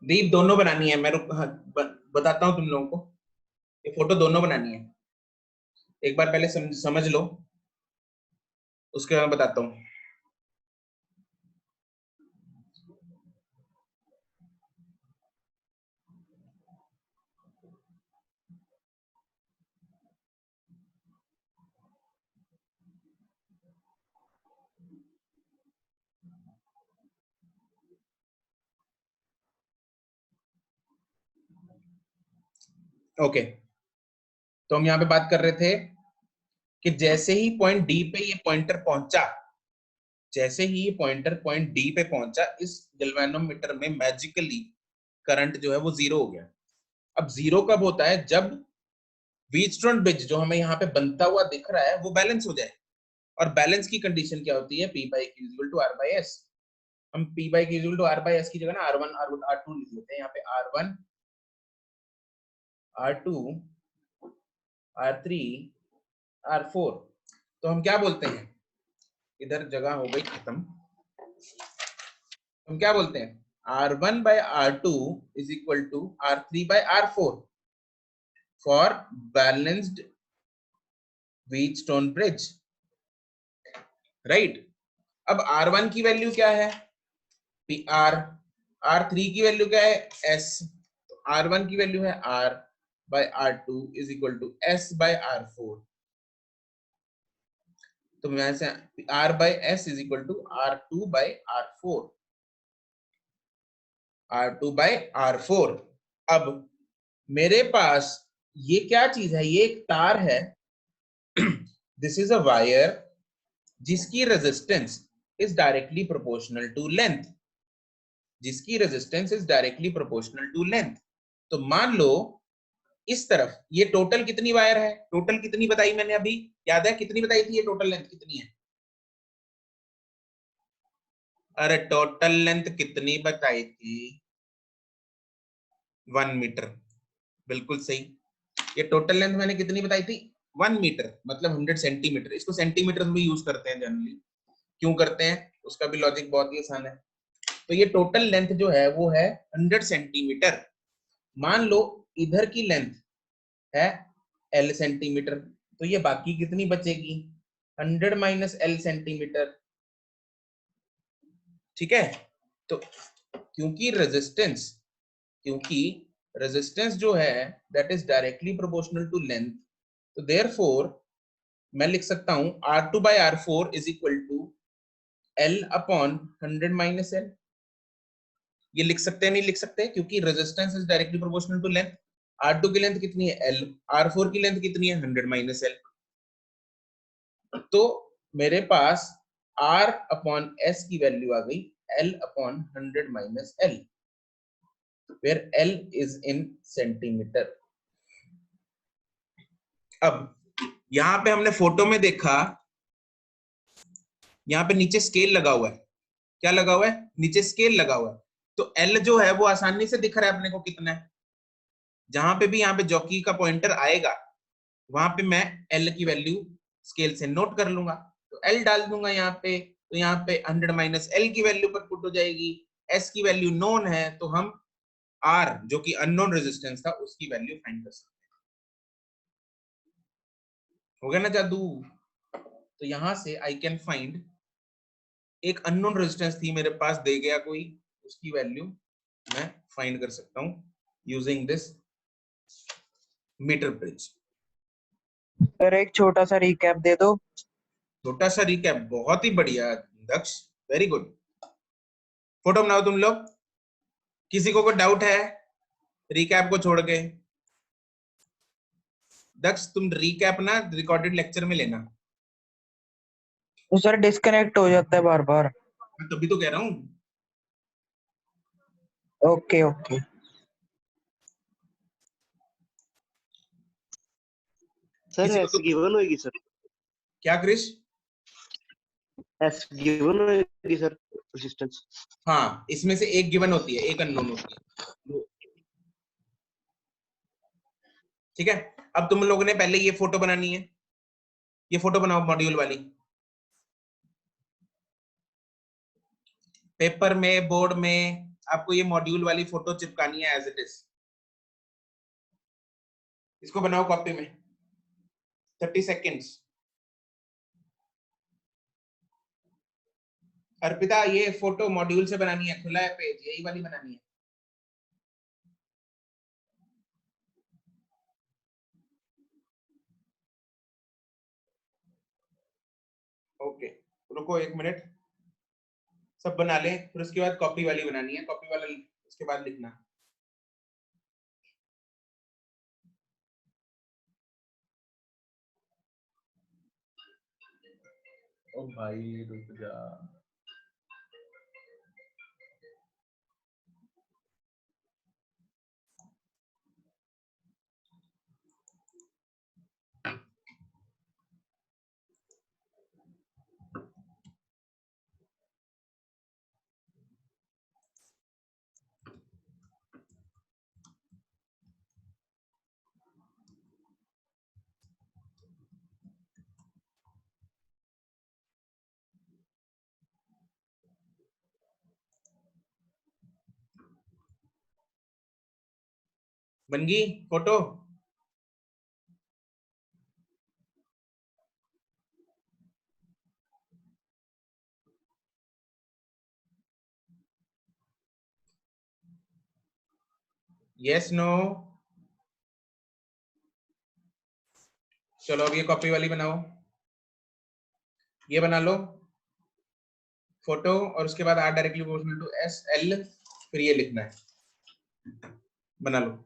दीप दोनों बनानी है, मैं हाँ, बताता हूँ तुम लोगों को। ये फोटो दोनों बनानी है, एक बार पहले समझ लो, उसके बाद बताता हूँ। ओके, तो हम यहाँ पे बात कर रहे थे कि जैसे ही पॉइंट डी पे ये पॉइंटर पहुंचा, जैसे ही ये पॉइंटर पॉइंट डी पे पहुंचा, इस गैल्वेनोमीटर में मैजिकली करंट जो है वो जीरो हो गया। अब जीरो कब होता है? जब व्हीटस्टोन ब्रिज जो हमें यहाँ पे बनता हुआ दिख रहा है वो बैलेंस हो जाए। और बैलेंस की कंडीशन क्या होती है? P by Q equal to R by S। हम P by Q equal to R by S की जगह ना R1 R2 लिख लेते हैं। यहाँ पे R1 R2 R3 R4। तो हम क्या बोलते हैं? इधर जगह हो गई खत्म। हम क्या बोलते हैं? R1 by R2 is equal to R3 by R4 for balanced Wheatstone bridge, right? अब R1 की वैल्यू क्या है? PR। R3 की वैल्यू क्या है? S। तो R1 की वैल्यू है R by R2 is equal to S by R4। तो मैं से R by S is equal to R2 by R4, R2 by R4। अब मेरे पास ये क्या चीज है? ये एक तार है। दिस इज अ वायर जिसकी resistance is directly proportional to length, जिसकी resistance is directly proportional to length. तो मान लो इस तरफ ये टोटल कितनी वायर है? टोटल कितनी बताई मैंने अभी? याद है कितनी बताई थी? ये टोटल लेंथ कितनी है? अरे टोटल लेंथ कितनी बताई थी? 1 मीटर। बिल्कुल सही। ये टोटल लेंथ मैंने कितनी बताई थी? 1 मीटर, मतलब 100 सेंटीमीटर। इसको सेंटीमीटर में यूज करते हैं जनरली। क्यों करते हैं उसका भी लॉजिक बहुत ही आसान है। तो ये टोटल लेंथ जो है वो है 100 सेंटीमीटर। मान लो इधर की लेंथ है L सेंटीमीटर, तो ये बाकी कितनी बचेगी? 100 माइनस L सेंटीमीटर। ठीक है। तो क्योंकि रेजिस्टेंस जो है that is directly proportional to length, तो देयरफॉर मैं लिख सकता हूं R2 by R4 is equal to L upon 100 minus L। ये लिख सकते हैं नहीं लिख सकते? क्योंकि resistance is directly proportional to length. R2 की लेंथ कितनी है? L। R4 की लेंथ कितनी है? 100 माइनस L। तो मेरे पास R अपॉन S की वैल्यू आ गई L upon 100 minus L, where L is in centimetre. अब यहां पे हमने फोटो में देखा, यहाँ पे नीचे स्केल लगा हुआ है। क्या लगा हुआ है? नीचे स्केल लगा हुआ है। तो L जो है वो आसानी से दिख रहा है अपने को कितना है। जहां पे भी यहाँ पे जॉकी का पॉइंटर आएगा वहां पे मैं L की वैल्यू स्केल से नोट कर लूंगा। तो L डाल दूंगा यहाँ पे, तो यहाँ पे 100 माइनस L की वैल्यू पर पुट हो जाएगी। S की वैल्यू नोन है, तो हम R जो कि अननोन रेजिस्टेंस था उसकी वैल्यू फाइंड कर सकते हैं। हो गया ना जादू? तो यहां से आई कैन फाइंड, एक अननोन रेजिस्टेंस थी मेरे पास, दे गया कोई, उसकी वैल्यू मैं फाइंड कर सकता हूं using this meter bridge. Sir एक छोटा सा रिकैप दे दो। छोटा सा रिकैप, बहुत ही बढ़िया दक्ष, वेरी गुड। फोटो बनाओ तुम लोग। किसी को कोई डाउट है रिकैप को छोड़ के? दक्ष तुम रिकैप ना रिकॉर्डेड लेक्चर में लेना। तो सर डिस्कनेक्ट हो जाता है बार बार। मैं तभी तो कह रहा हूं। Okay okay. सर किसी को ऐसे तो गिवन होगी सर? क्या क्रिश? एस गिवन होगी सर रेजिस्टेंस। हाँ, इसमें से एक गिवन होती है, एक अननोन होती है। ठीक है, अब तुम लोगों ने पहले ये फोटो बनानी है, ये फोटो बनाओ मॉड्यूल वाली, पेपर में, बोर्ड में आपको ये मॉड्यूल वाली फोटो चिपकानी है एज इट इज। इसको बनाओ कॉपी में, 30 सेकेंड्स। अर्पिता, ये फोटो मॉड्यूल से बनानी है, खुला है पेज, यही वाली बनानी है। ओके, रुको 1 मिनट, सब बना ले, फिर उसके बाद कॉपी वाली बनानी है, कॉपी वाला उसके बाद लिखना। ओ भाई रुक जा, बन गई फोटो? Yes no? चलो अब ये कॉपी वाली बनाओ, ये बना लो फोटो, और उसके बाद R directly proportional to S L, फिर ये लिखना है, बना लो।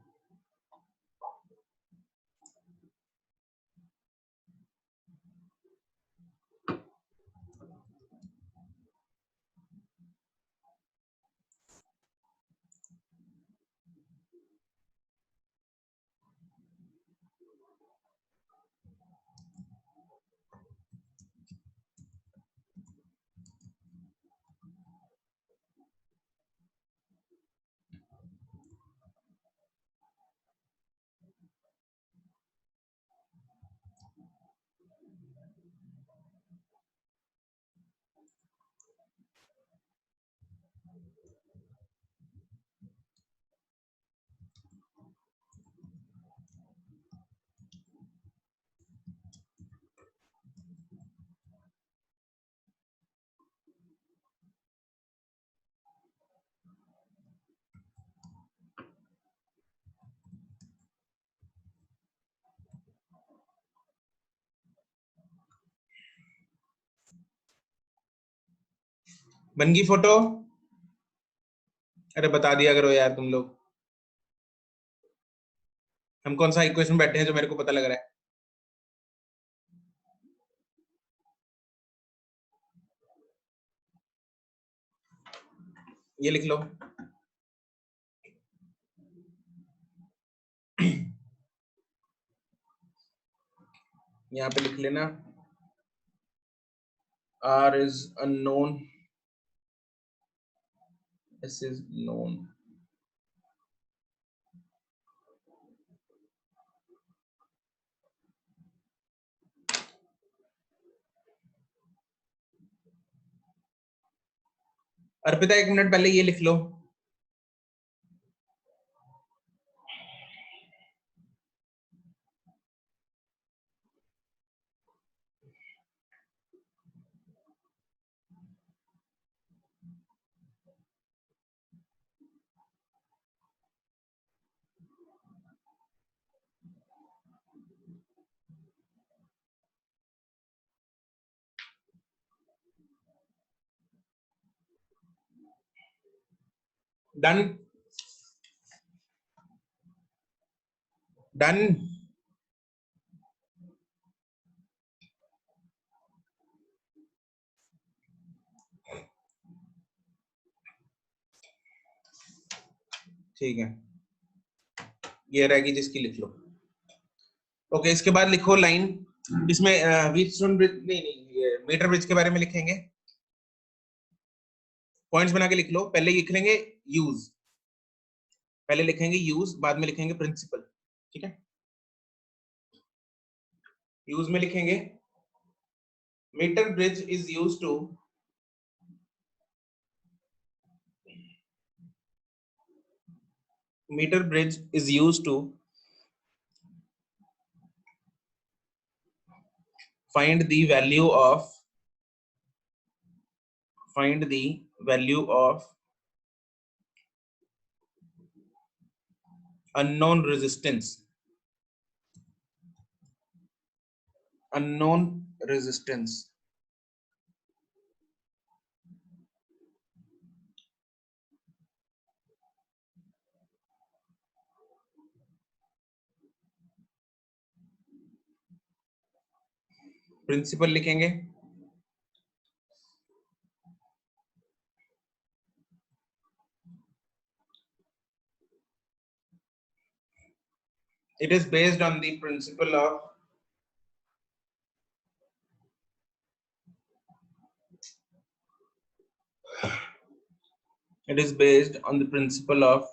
बन गई फोटो? अरे बता दिया करो यार तुम लोग, हम कौन सा इक्वेशन बैठे हैं जो मेरे को पता लग रहा है। ये लिख लो, यहाँ पे लिख लेना, R is unknown, S is known। Arpita 1 minute पहले ये लिख लो, डन? डन? ठीक है, ये रहेगी जिसकी, लिख लो। ओके, इसके बाद लिखो लाइन, इसमें व्हीटस्टोन ब्रिज, नहीं नहीं, ये मीटर ब्रिज के बारे में लिखेंगे। पॉइंट्स बना के लिख लो। पहले लिख लेंगे यूज, पहले लिखेंगे यूज, बाद में लिखेंगे प्रिंसिपल। ठीक है, यूज में लिखेंगे meter bridge is use to meter bridge is used to find the value of unknown resistance principle लिखेंगे it is based on the principle of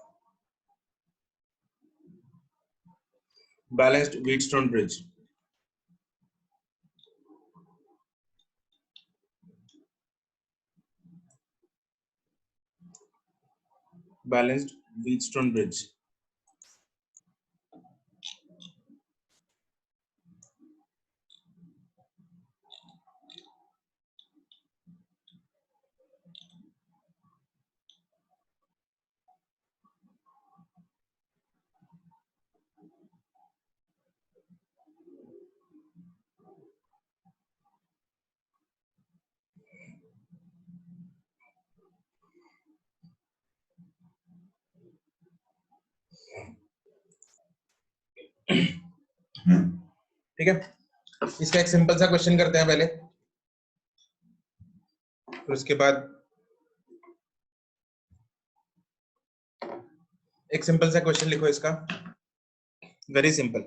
balanced Wheatstone bridge. Balanced Wheatstone bridge. ठीक है, इसका एक simple सा question करते हैं पहले, फिर उसके बाद एक सिंपल सा क्वेश्चन लिखो इसका, वेरी सिंपल,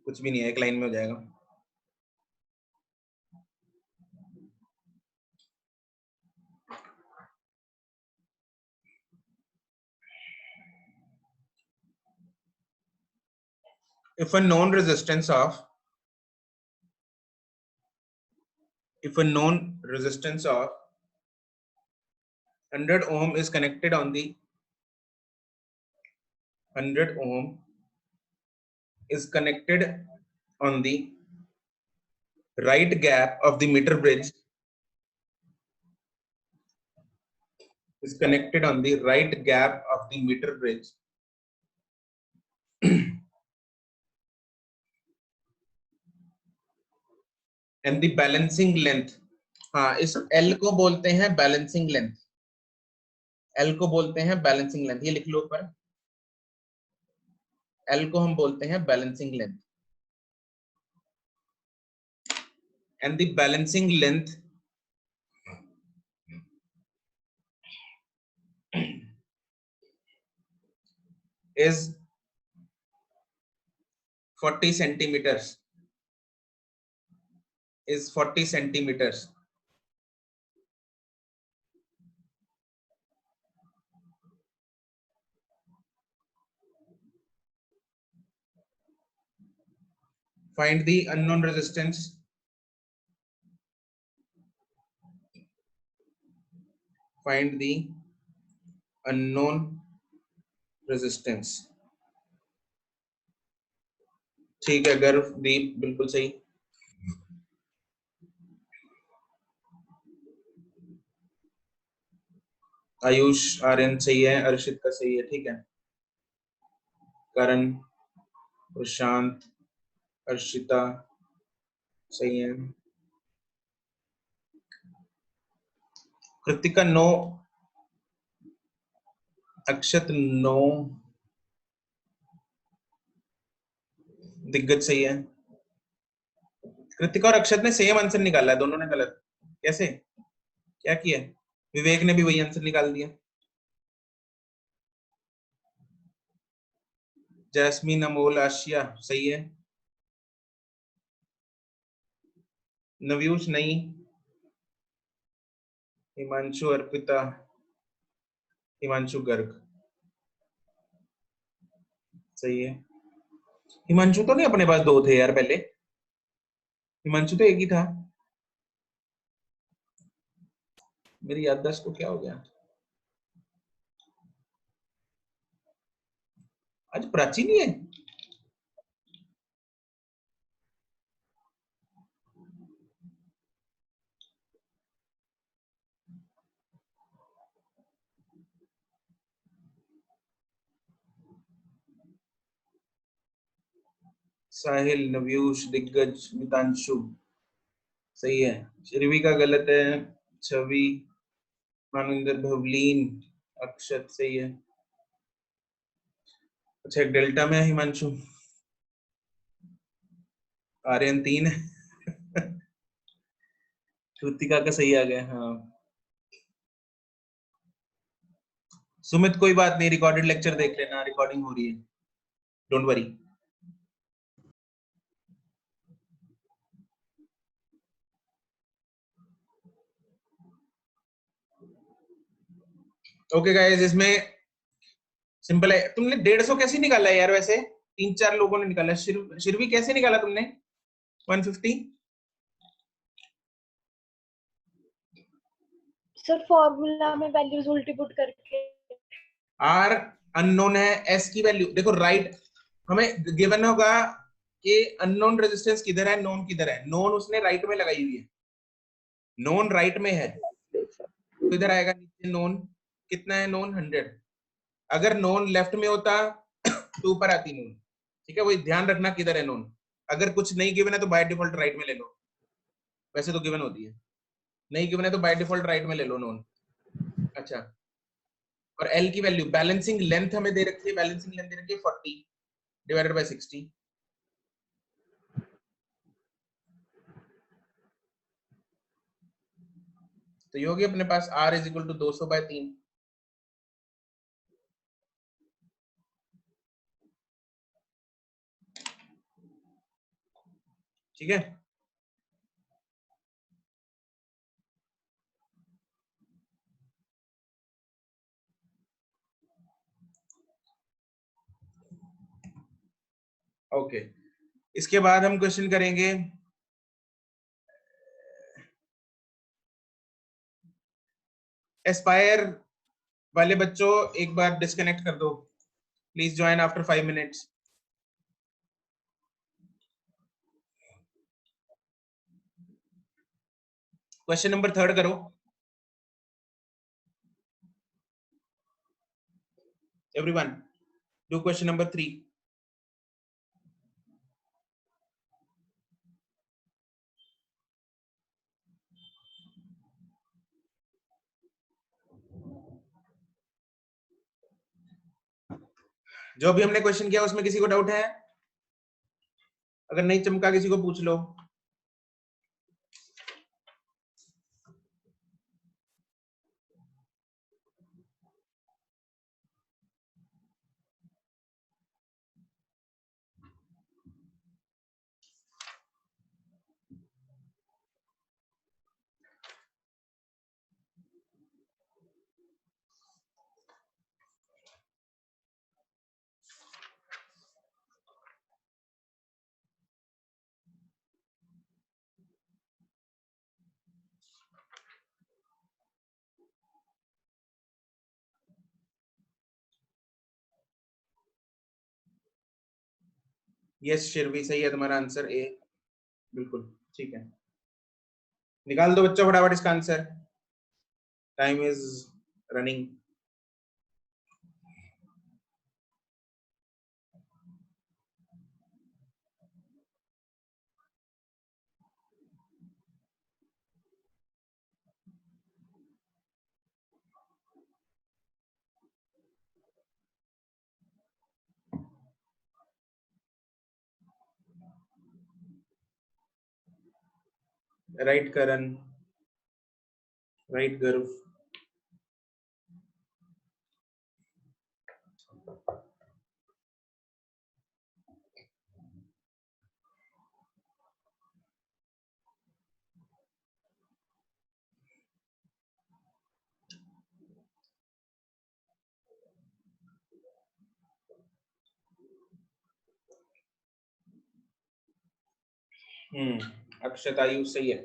कुछ भी नहीं है, एक लाइन में हो जाएगा। If a known resistance of 100 ohm is connected on the 100 ohm is connected on the right gap of the meter bridge is connected on the right gap of the meter bridge and the balancing length, हाँ इस L को बोलते हैं balancing length, L को बोलते हैं balancing length, ये लिख लो ऊपर, L को हम बोलते हैं balancing length, and the balancing length is 40 centimeters, is 40 centimeters. Find the unknown resistance. Find the unknown resistance. ठीक है, गर्व दीप बिल्कुल सही। आयुष आर्यन सही है, अर्शित का सही है, ठीक है, करण, प्रशांत, अर्शिता सही है, कृतिका नो, अक्षत नो, दिग्गज सही है। कृतिका और अक्षत ने सेम आंसर निकाला है, दोनों ने गलत, कैसे, क्या किया? विवेक ने भी वही आंसर निकाल दिया। जैस्मीन, अमोल, आशिया सही है, नवयूष नहीं, हिमांशु, अर्पिता, हिमांशु गर्ग, सही है। हिमांशु तो नहीं, अपने पास दो थे यार पहले, हिमांशु तो एक ही था। मेरी याददाश्त को क्या हो गया? आज प्राची नहीं है। साहिल, नव्यूष, दिग्गज, मितांशु, सही है। श्रीवी का गलत है। छवि, मानविंदर, भवलीन, अक्षत, सही है। अच्छा, एक डेल्टा में है हिमांशु। आर्यन 3 है। कृतिका का सही आ गया, हाँ। सुमित, कोई बात नहीं, रिकॉर्डेड लेक्चर देख लेना, रिकॉर्डिंग हो रही है, डोंट वरी। ओके गाइस, इसमें सिंपल है। तुमने 150 कैसे निकाला है यार? वैसे 3-4 लोगों ने निकाला। शिरवी कैसे निकाला तुमने 150? सर फॉर्मूला में वैल्यूज उल्टी पुट करके। आर अननोन है, एस की वैल्यू देखो, राइट हमें गिवन होगा कि अननोन रेजिस्टेंस किधर है, नोन किधर है। नोन उसने राइट में लगाई हुई है, नोन राइट में है, तो इधर आएगा नीचे नोन। कितना है नोन? 100। अगर नोन लेफ्ट में होता तो ऊपर आती नोन। ठीक है, वही ध्यान रखना किधर है नोन। अगर कुछ नहीं गिवन है तो बाय डिफॉल्ट राइट में ले लो, वैसे तो गिवन होती है। नहीं गिवन है तो बाय डिफॉल्ट राइट में ले लो नोन। अच्छा, और एल की वैल्यू, बैलेंसिंग लेंथ हमें दे रखी है, बैलेंसिंग लेंथ दे रखी है 40 डिवाइडेड बाय 60। तो ये होगी अपने पास R इज इक्वल टू 200/3। ठीक है, ओके। इसके बाद हम क्वेश्चन करेंगे एस्पायर वाले बच्चों, एक बार डिस्कनेक्ट कर दो please, join after 5 minutes. Question number 3 करो एवरीवन, डू क्वेश्चन नंबर 3। जो भी हमने क्वेश्चन किया उसमें किसी को डाउट है? अगर नहीं चमका किसी को पूछ लो। यस शिरवी, सही है तुम्हारा आंसर ए, बिल्कुल ठीक है। निकाल दो बच्चों फटाफट इसका answer, time is running. Right Karan, right गर्व। अक्षत आयुष सही है।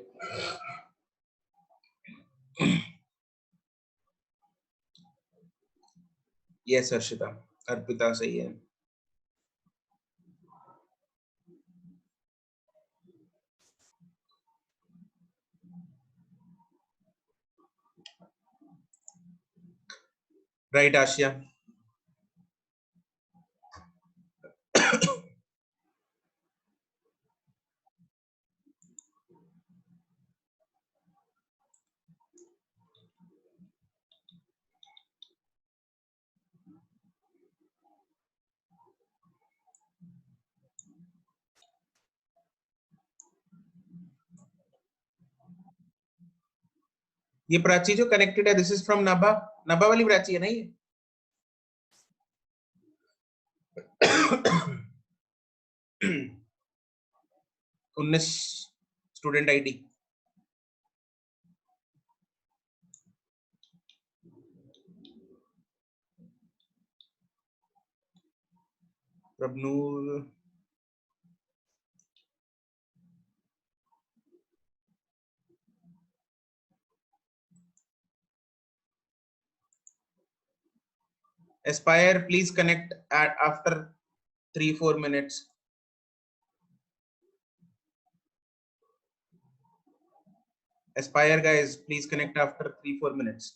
यस अर्शिता, अर्पिता सही है। राइट आशिया। ये प्राची जो कनेक्टेड है, this is from Nabha. Nabha वाली प्राची है ना ये? 19 student ID. Prabhnoor, Aspire, please connect after 3-4 minutes. Aspire guys, please connect after 3-4 minutes.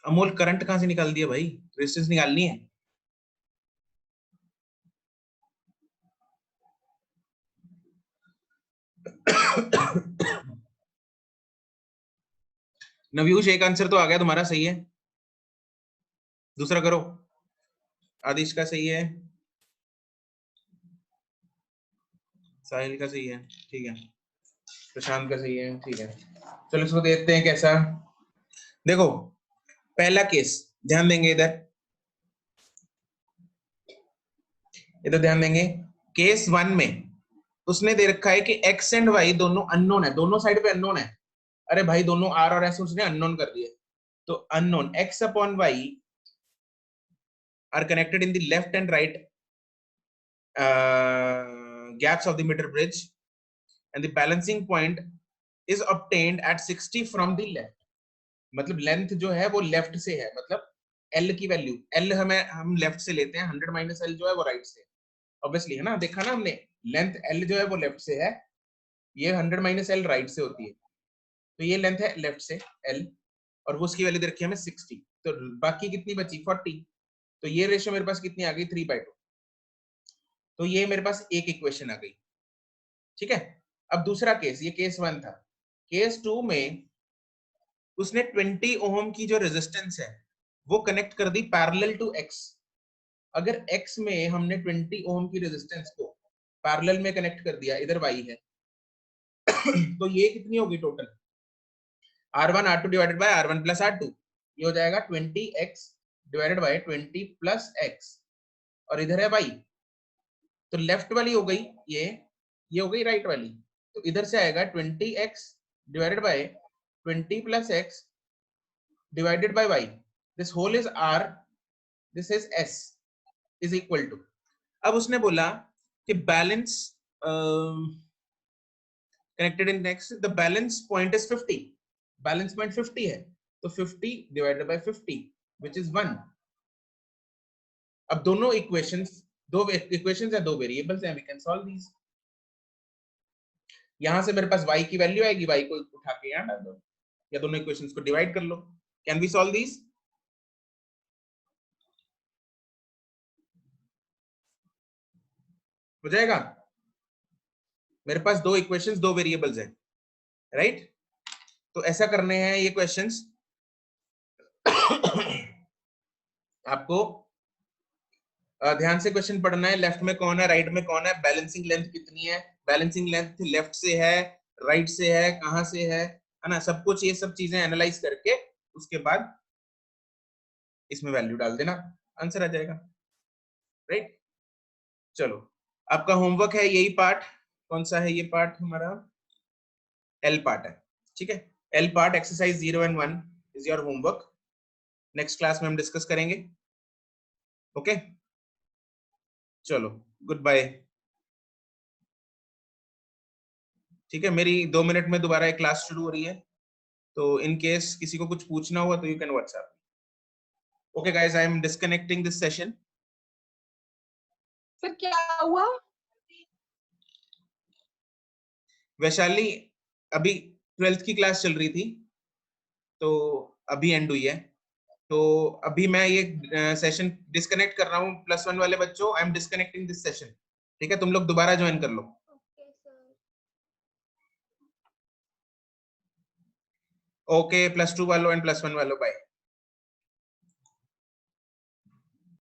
Amol current कहां से निकाल दिया भाई? रेजिस्टेंस निकालनी है। नवयूष, एक आंसर तो आ गया तुम्हारा, सही है। दूसरा करो। आदिश का सही है, साहिल का सही है, ठीक है, प्रशांत का सही है, ठीक है। चलो इसको देखते हैं कैसा। देखो पहला केस ध्यान देंगे, इधर ध्यान देंगे। केस 1 में उसने दे रखा है कि x एंड y दोनों अननोन है, दोनों साइड पे अननोन है। अरे भाई दोनों r और s उसने अननोन कर दिए, तो unknown x upon y are connected in the left and right gaps of the meter bridge and the balancing point is obtained at 60 from the left। मतलब लेंथ जो है वो लेफ्ट से है, मतलब l की वैल्यू, l हम left से लेते हैं, 100 माइनस l जो है वो राइट से, ऑब्वियसली है ना, देखा ना हमने, लेंथ l जो है वो लेफ्ट से है, ये 100 माइनस l राइट से होती है, तो ये लेंथ है लेफ्ट से l, और वो उसकी वैल्यू दे रखी है हमें 60, तो बाकी कितनी बची 40, तो ये रेशियो मेरे पास कितनी आ गई 3/2, तो ये मेरे पास एक इक्वेशन आ गई, ठीक है। अब दूसरा केस, ये केस 1 था। केस 2 में उसने 20 ओम की जो रेजिस्टेंस है वो कनेक्ट कर दी पैरेलल टू x। अगर x में हमने 20 ओम की रेजिस्टेंस को पैरेलल में कनेक्ट कर दिया, इधर y है, तो ये कितनी होगी total, R1 R2 divided by R1 plus R2, ये हो जाएगा 20x divided by 20 plus x, और इधर है y, तो लेफ्ट वाली हो गई ये हो गई राइट वाली, तो इधर से आएगा 20x divided by 20 plus x divided by y, this whole is r, this is s, is equal to. अब उसने बोला कि balance connected in next, the balance point is 50, balance point 50 है, तो 50 डिवाइडेड बाय 50 व्हिच इज 1। अब दोनों equations, दो equations है, दो वेरिएबल्स हैं, वी कैन सॉल्व दीज। यहां से मेरे पास y की वैल्यू आएगी, y को उठा के यहां डाल दो, या दोनों इक्वेशंस को डिवाइड कर लो। Can we solve these? हो जाएगा। मेरे पास दो इक्वेशंस, दो वेरिएबल्स हैं, राइट? तो ऐसा करने हैं ये क्वेश्चंस। आपको ध्यान से क्वेश्चन पढ़ना है, लेफ्ट में कौन है, राइट में कौन है, बैलेंसिंग लेंथ कितनी है, बैलेंसिंग लेंथ लेफ्ट से है, राइट से है, कहां से है ना, सब कुछ ये सब चीजें एनालाइज करके उसके बाद इसमें वैल्यू डाल देना, आंसर आ जाएगा, राइट। चलो आपका होमवर्क है यही पार्ट, कौन सा है ये पार्ट हमारा, एल पार्ट है, ठीक है। L part exercise 0 and 1 is your homework, next class में हम डिस्कस करेंगे, ओके। चलो गुड बाय, ठीक है। मेरी 2 मिनट में दोबारा एक क्लास शुरू हो रही है, तो इन केस किसी को कुछ पूछना हुआ तो you can WhatsApp. Okay guys, I am disconnecting this session. फिर क्या हुआ? वैशाली अभी 12th की क्लास चल रही थी, तो अभी एंड हुई है, तो अभी मैं ये सेशन डिस्कनेक्ट कर रहा हूँ। +1 वाले बच्चों, I am disconnecting this session, ठीक है। तुम लोग दोबारा ज्वाइन कर लो। ओके, +2 वालों एंड +1 वालों, बाय।